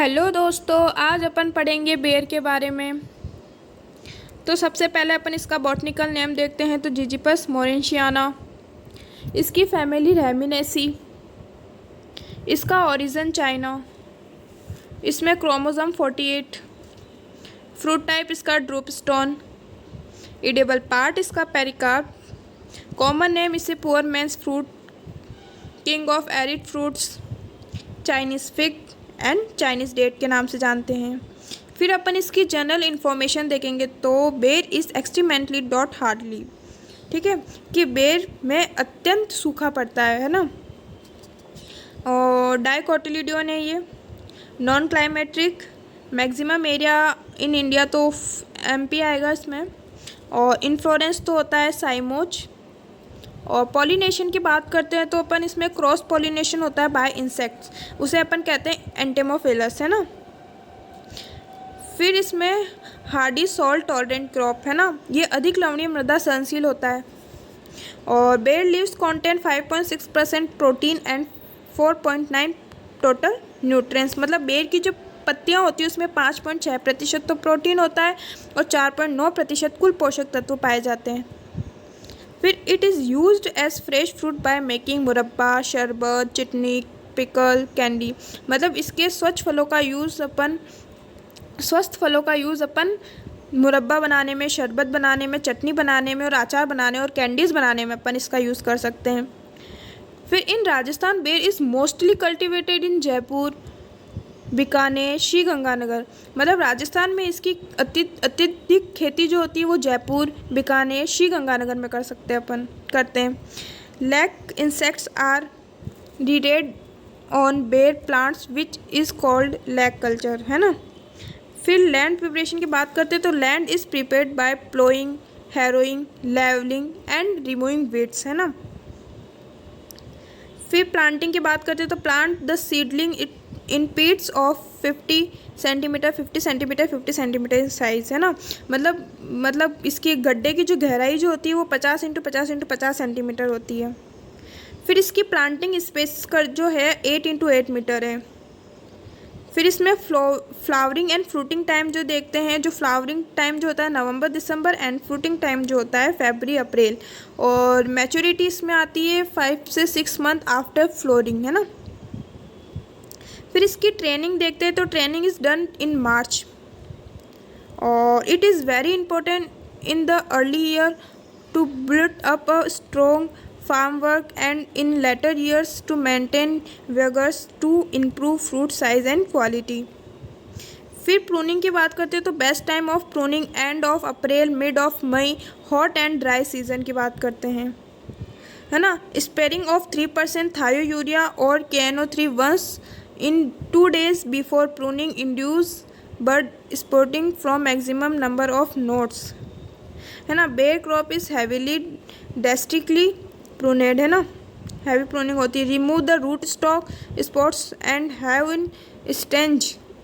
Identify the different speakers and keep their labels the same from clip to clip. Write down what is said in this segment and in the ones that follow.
Speaker 1: Hello दोस्तों, आज अपन पढ़ेंगे बेर के बारे में। तो सबसे पहले अपन इसका बॉटनिकल नेम देखते हैं तो जिजिपस मोरेंशियाना। इसकी फैमिली रेमिनेसी। इसका ओरिजिन चाइना। इसमें क्रोमोसोम 48। फ्रूट टाइप इसका ड्रूप स्टोन। एडिबल पार्ट इसका पेरिकार्प। कॉमन नेम इसे poor man's fruit, king of arid fruits, Chinese fig and Chinese date के नाम से जानते हैं। फिर अपन इसकी जनरल इन्फॉर्मेशन देखेंगे तो बेर इज़ एक्सट्रीमेंटली डॉट हार्डली, ठीक है, कि बेर में अत्यंत सूखा पड़ता है ना। और डाइकोटिलिडोन है ये, non climacteric, maximum area in India तो एमपी आएगा इसमें। और इन्फ्लोरेंस तो होता है साइमोच। और पॉलिनेशन की बात करते हैं तो अपन इसमें क्रॉस पॉलिनेशन होता है बाय इंसेक्ट्स, उसे अपन कहते हैं एंटेमोफिलस, है ना। फिर इसमें हार्डी सॉल्ट टॉलरेंट क्रॉप है ना, ये अधिक लवणीय मृदा सहनशील होता है। और बेर leaves contain 5.6% protein and 4.9 total nutrients, मतलब बेर की जो पत्तियां होती है उसमें 5.6% तो प्रोटीन होता है और 4.9% कुल पोषक तत्व पाए जाते हैं। फिर it is used as fresh fruit by making murabba, sharbat, chutney, pickle, candy, मतलब इसके स्वस्थ फलों का यूज़ अपन मुरब्बा बनाने में, शरबत बनाने में, चटनी बनाने में और अचार बनाने और कैंडीज़ बनाने में अपन इसका यूज़ कर सकते हैं। फिर इन राजस्थान बेर is mostly cultivated in Jaipur, Bikaner, Shri Ganganagar, मतलब राजस्थान में इसकी अत्यधिक खेती जो होती है वो जयपुर, बीकानेर, श्री गंगानगर में करते हैं। Lac insects are reared on ber plants which is called lac culture, है ना। फिर लैंड प्रिपरेशन की बात करते हैं तो land is prepared by ploughing, harrowing, levelling and removing weeds, है ना। फिर प्लांटिंग की बात करते हैं तो plant the seedling in pits of 50 centimetre 50 centimetre in size, है ना। मतलब इसकी गड्ढे की जो गहराई जो होती है वो 50 × 50 × 50 सेंटीमीटर होती है। फिर इसकी प्लांटिंग स्पेस कर जो है 8 × 8 मीटर है। फिर इसमें फ्लावरिंग एंड फ्रूटिंग टाइम जो देखते हैं, जो फ्लावरिंग टाइम जो होता है नवंबर दिसंबर एंड फ्रूटिंग टाइम जो होता है फरवरी अप्रैल। और मैच्योरिटी इसमें आती है 5 से 6 मंथ आफ्टर फ्लोरिंग, है ना। फिर इसकी ट्रेनिंग देखते हैं तो training is done in March. और it is very important in the early year to build up a strong farm work and in later years to maintain vigors to improve fruit size and quality. फिर pruning की बात करते हैं तो best time of pruning end of April, mid of May, hot and dry season की बात करते हैं, है ना। स्पेयरिंग ऑफ 3% थायो यूरिया और KNO3 once in 2 days before pruning induce bud sprouting from maximum number of nodes, है ना। Ber crop is heavily drastically pruned, है ना, हैवी प्रूनिंग होती है। Remove the root stock sprouts and have in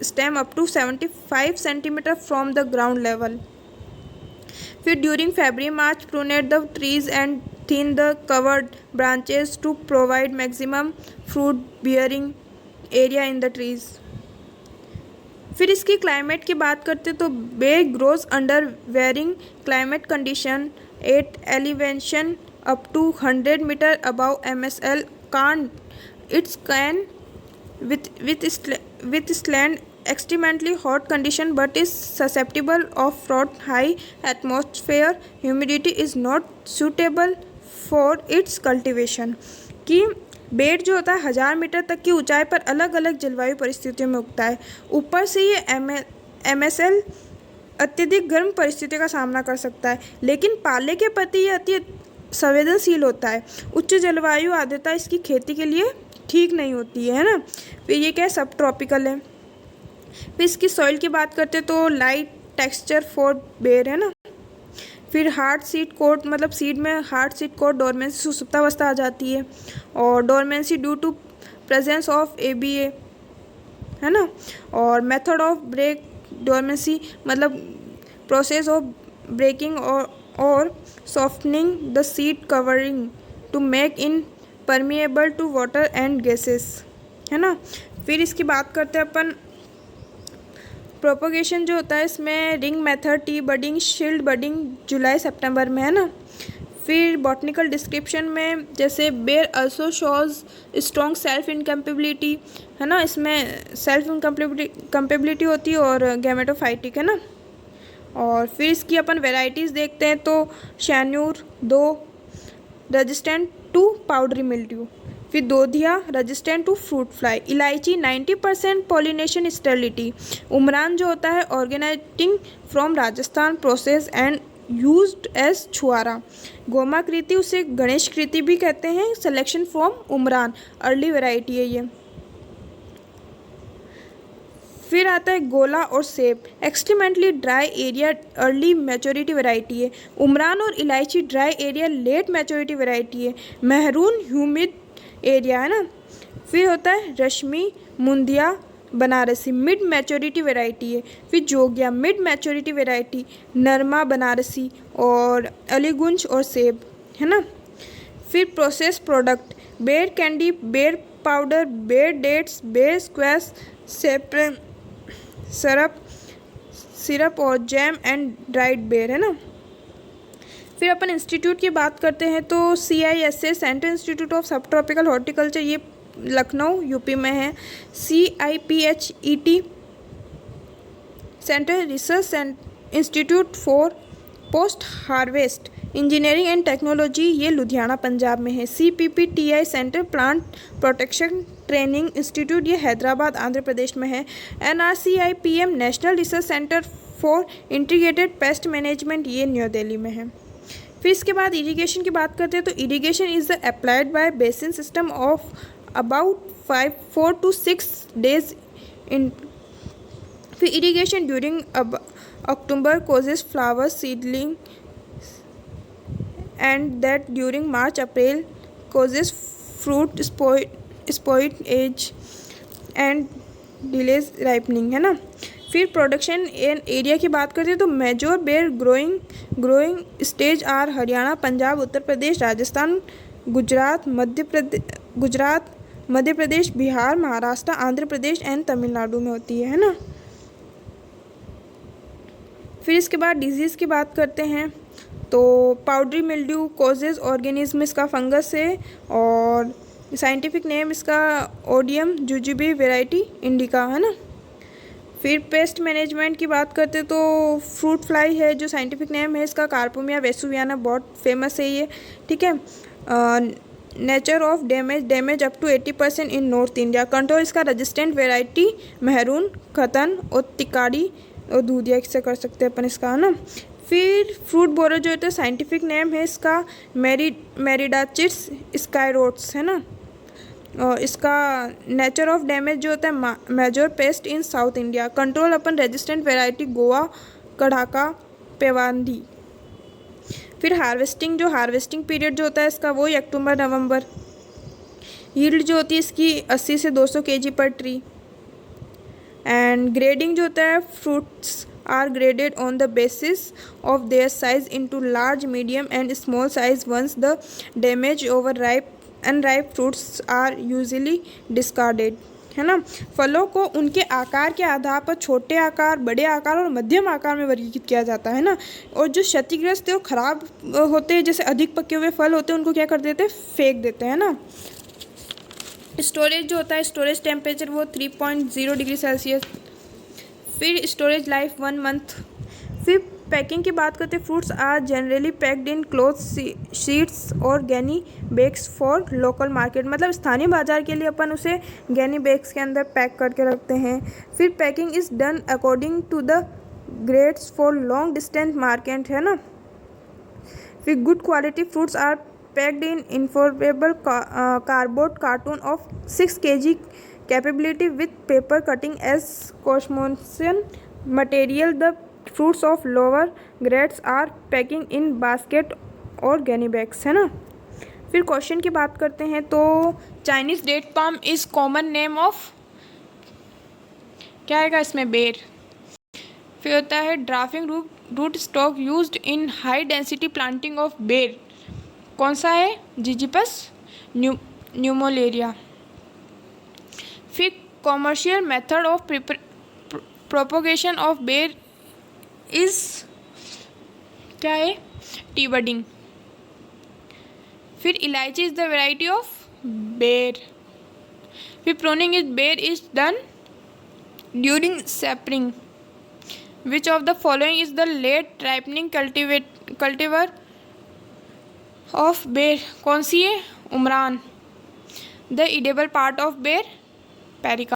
Speaker 1: stem up to 75 centimetre from the ground level. फिर during February March pruned the trees and thin the covered branches to provide maximum fruit bearing area in the trees. फिर इसकी climate की बात करते तो ber grows under varying climate condition at elevation up to 100 meter above MSL. It can withstand extremely hot condition but is susceptible of frost. High atmosphere humidity is not suitable for its cultivation. कि बेर जो होता है 1000 metre तक की ऊंचाई पर अलग अलग जलवायु परिस्थितियों में उगता है। ऊपर से ये MSL अत्यधिक गर्म परिस्थितियों का सामना कर सकता है, लेकिन पाले के प्रति ये अति संवेदनशील होता है। उच्च जलवायु आर्द्रता इसकी खेती के लिए ठीक नहीं होती है ना। फिर ये क्या है, सब ट्रॉपिकल है। फिर इसकी सॉइल की बात करते हैं तो लाइट टेक्सचर फॉर बेर, है ना। फिर हार्ड सीड कोट, मतलब सीड में हार्ड सीड कोट, डोरमेंसी सुसुप्तावस्था आ जाती है। और dormancy due to presence of ABA, है ना। और मेथड ऑफ ब्रेक डोरमेंसी, मतलब प्रोसेस ऑफ ब्रेकिंग और softening the seed covering to make in permeable to water and gases, है ना। फिर इसकी बात करते हैं अपन प्रोपोगेशन जो होता है इसमें ring method, T budding, shield budding जुलाई सितंबर में, है ना। फिर बॉटनिकल डिस्क्रिप्शन में जैसे ber also shows strong self incompatibility, है ना, इसमें सेल्फ इनकम्पेबिलिटी होती है और गैमेटोफाइटिक, है ना। और फिर इसकी अपन वेराइटीज़ देखते हैं तो Sanaur 2 resistant to powdery mildew, फिर Dodhia resistant to fruit fly, Elaichi 90% pollination sterility, Umran जो होता है originating from Rajasthan process and used as chhuara, Goma Kirti उसे गणेश कृति भी कहते हैं, selection from Umran, early variety है ये। फिर आता है गोला और Seb, extremely dry area early maturity variety है, उमरान और Elaichi dry area late maturity variety है, महरून ह्यूमिड एरिया, है ना। फिर होता है रश्मि मुंदिया बनारसी मिड मैच्योरिटी वैरायटी है, फिर जोगिया मिड मैच्योरिटी वैरायटी, नरमा बनारसी और अलीगुंज और सेब, है ना। फिर प्रोसेस प्रोडक्ट बेर कैंडी, बेर पाउडर, बेर डेट्स, बेर स्क्वैश, सेप्रेम सिरप और जैम एंड ड्राइड बेर, है ना। फिर अपन इंस्टीट्यूट की बात करते हैं तो CISA सेंट्रल इंस्टीट्यूट ऑफ सब ट्रॉपिकल हॉर्टिकल्चर, ये लखनऊ यूपी में है। CIPHET central research institute for post harvest engineering and technology, ये लुधियाना पंजाब में है। CPPTI central plant protection training institute, ये हैदराबाद आंध्र प्रदेश में है। NRCIPM national research centre for integrated pest management, ये न्यू दिल्ली में है। फिर इसके बाद इरिगेशन की बात करते हैं तो irrigation is the applied by basin system of about 4 to 6 days इन। फिर irrigation during October causes flower seedling and that during March April causes fruit spoilage and delays ripening, है ना। फिर प्रोडक्शन एंड एरिया की बात करते हैं तो major ber growing states are Haryana, Punjab, Uttar Pradesh, Rajasthan, Gujarat, Madhya Pradesh, Bihar, Maharashtra, Andhra Pradesh and Tamil Nadu में होती है ना। फिर इसके बाद डिजीज़ की बात करते हैं तो पाउडरी मिल्ड्यू कॉजेज ऑर्गेनिज्म इसका फंगस है और साइंटिफिक नेम इसका ओडियम जुजुबी वैरायटी इंडिका, है ना। फिर पेस्ट मैनेजमेंट की बात करते हैं तो फ्रूट फ्लाई है जो साइंटिफिक नेम है इसका कार्पोमिया वेसुवियाना, बहुत फेमस है ये, ठीक है। Nature of damage up to 80% in North India, control इसका रेजिस्टेंट वैरायटी महरून, खतन और तिकारी और दूधिया से कर सकते हैं अपन इसका, है ना। फिर फ्रूट बोरो जो होता है साइंटिफिक नेम है इसका मेरिडाचिस स्काइरोट्स, है ना। और इसका नेचर ऑफ डैमेज जो होता है major paste in south India, control upon resistant variety Goa, कड़ाका, पेवांदी। फिर हार्वेस्टिंग पीरियड जो होता है इसका वही अक्टूबर नवंबर। यील्ड जो होती है इसकी 80 से 200 kg पर ट्री। एंड ग्रेडिंग जो होता है fruits are graded on the basis of their size into large, medium and small size once the damage over ripe unripe fruits are usually discarded, है ना। फलों को उनके आकार के आधार पर छोटे आकार, बड़े आकार और मध्यम आकार में वर्गीकृत किया जाता है ना। और जो क्षतिग्रस्त है और ख़राब होते हैं, जैसे अधिक पके हुए फल होते हैं, उनको क्या कर देते हैं, फेंक देते हैं ना। स्टोरेज जो होता है स्टोरेज टेम्परेचर वो 3.0 डिग्री सेल्सियस। फिर स्टोरेज लाइफ 1 मंथ। फिर पैकिंग की बात करते हैं fruits are generally packed in cloth sheets और gunny bags for local market, मतलब स्थानीय बाजार के लिए अपन उसे गैनी बैग्स के अंदर पैक करके रखते हैं। फिर packing is done according to the grades for long distance market, है ना। फिर good quality fruits are packed in affordable cardboard carton of 6 kg capability with paper cutting as cushion material. The fruits of lower grades are packing in basket और gunny bags, है ना। फिर question की बात करते हैं तो Chinese date palm is common name of, क्या आएगा इसमें, बेर। फिर होता है grafting root stock used in high density planting of ber, कौन सा है, जिजिपस न्यूमोलेरिया। फिर commercial method of propagation of ber is क्या है, टी बडिंग। फिर इलायची is the variety of ber. फिर pruning is ber is done during spring. Which of the following is the late ripening cultivar of ber, कौन सी है, Umran. The edible part of ber, पेरिका।